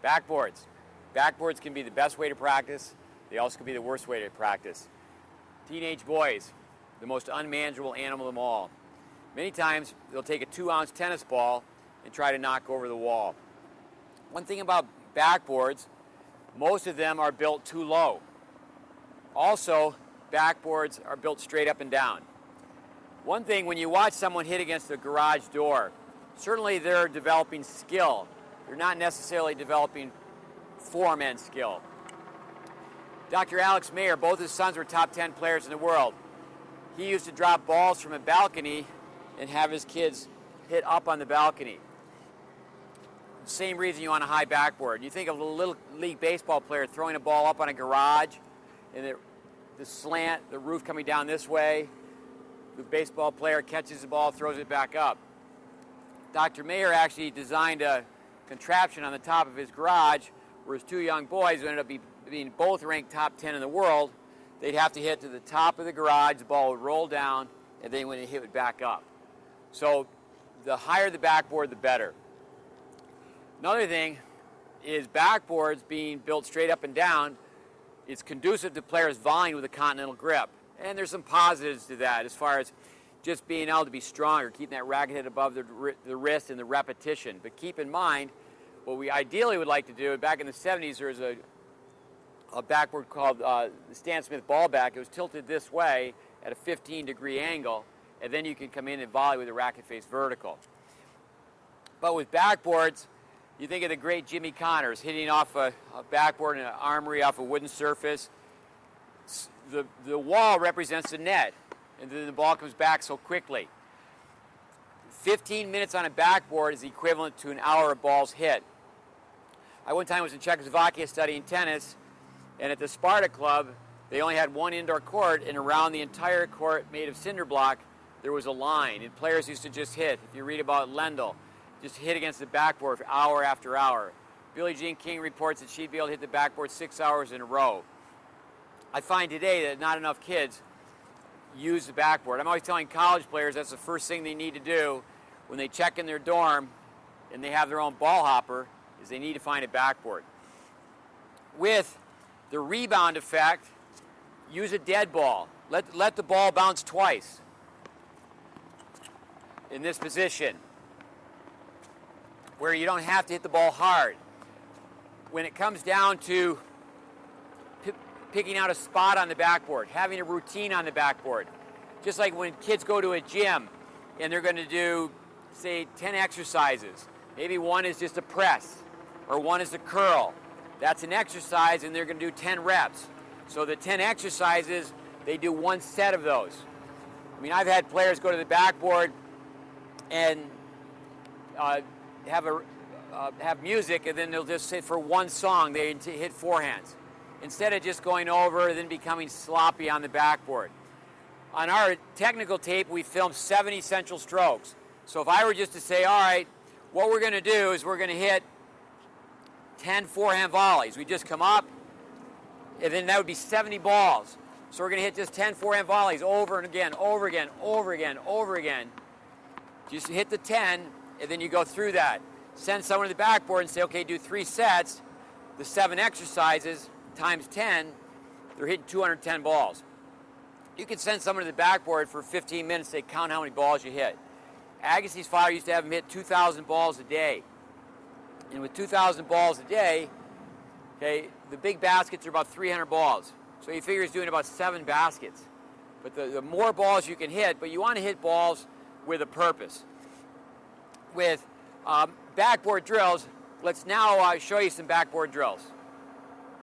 Backboards. Backboards can be the best way to practice. They also can be the worst way to practice. Teenage boys, the most unmanageable animal of them all. Many times they'll take a 2-ounce tennis ball and try to knock over the wall. One thing about backboards, most of them are built too low. Also, backboards are built straight up and down. One thing, when you watch someone hit against a garage door, certainly they're developing skill. They're not necessarily developing form and skill. Dr. Alex Mayer, both his sons were top 10 players in the world. He used to drop balls from a balcony and have his kids hit up on the balcony. Same reason you want a high backboard. You think of a little league baseball player throwing a ball up on a garage, and the slant, the roof coming down this way, the baseball player catches the ball, throws it back up. Dr. Mayer actually designed a contraption on the top of his garage where his 2 young boys, who ended up being both ranked top 10 in the world, they'd have to hit to the top of the garage, the ball would roll down, and then when it hit, it would back up. So the higher the backboard, the better. Another thing is backboards being built straight up and down is conducive to players volleying with a continental grip. And there's some positives to that as far as just being able to be stronger, keeping that racket head above the wrist and the repetition. But keep in mind, what we ideally would like to do, back in the 70s there was a backboard called the Stan Smith ball back. It was tilted this way at a 15-degree angle, and then you can come in and volley with the racket face vertical. But with backboards, you think of the great Jimmy Connors hitting off a backboard in an armory off a wooden surface. The wall represents the net, and then the ball comes back so quickly. 15 minutes on a backboard is equivalent to an hour of balls hit. I one time was in Czechoslovakia studying tennis, and at the Sparta Club, they only had one indoor court, and around the entire court made of cinder block, there was a line, and players used to just hit. If you read about Lendl, just hit against the backboard for hour after hour. Billie Jean King reports that she'd be able to hit the backboard 6 hours in a row. I find today that not enough kids use the backboard. I'm always telling college players that's the first thing they need to do when they check in their dorm and they have their own ball hopper, is they need to find a backboard. With the rebound effect, use a dead ball. Let the ball bounce twice in this position where you don't have to hit the ball hard. When it comes down to picking out a spot on the backboard, having a routine on the backboard, just like when kids go to a gym and they're going to do, say, 10 exercises. Maybe one is just a press or one is a curl. That's an exercise, and they're going to do 10 reps. So the 10 exercises, they do one set of those. I mean, I've had players go to the backboard and have music, and then they'll just sit for one song. They hit forehands instead of just going over and then becoming sloppy on the backboard. On our technical tape, we filmed 7 essential strokes. So if I were just to say, all right, what we're going to do is we're going to hit 10 forehand volleys. We just come up, and then that would be 70 balls. So we're going to hit just 10 forehand volleys over and again, over again, over again, over again. Just hit the 10, and then you go through that. Send someone to the backboard and say, okay, do 3 sets, the 7 exercises times 10, they're hitting 210 balls. You can send someone to the backboard for 15 minutes, they count how many balls you hit. Agassi's father used to have him hit 2,000 balls a day. And with 2,000 balls a day, okay, the big baskets are about 300 balls. So he figures doing about 7 baskets. But the more balls you can hit, but you want to hit balls with a purpose. With backboard drills, let's now show you some backboard drills.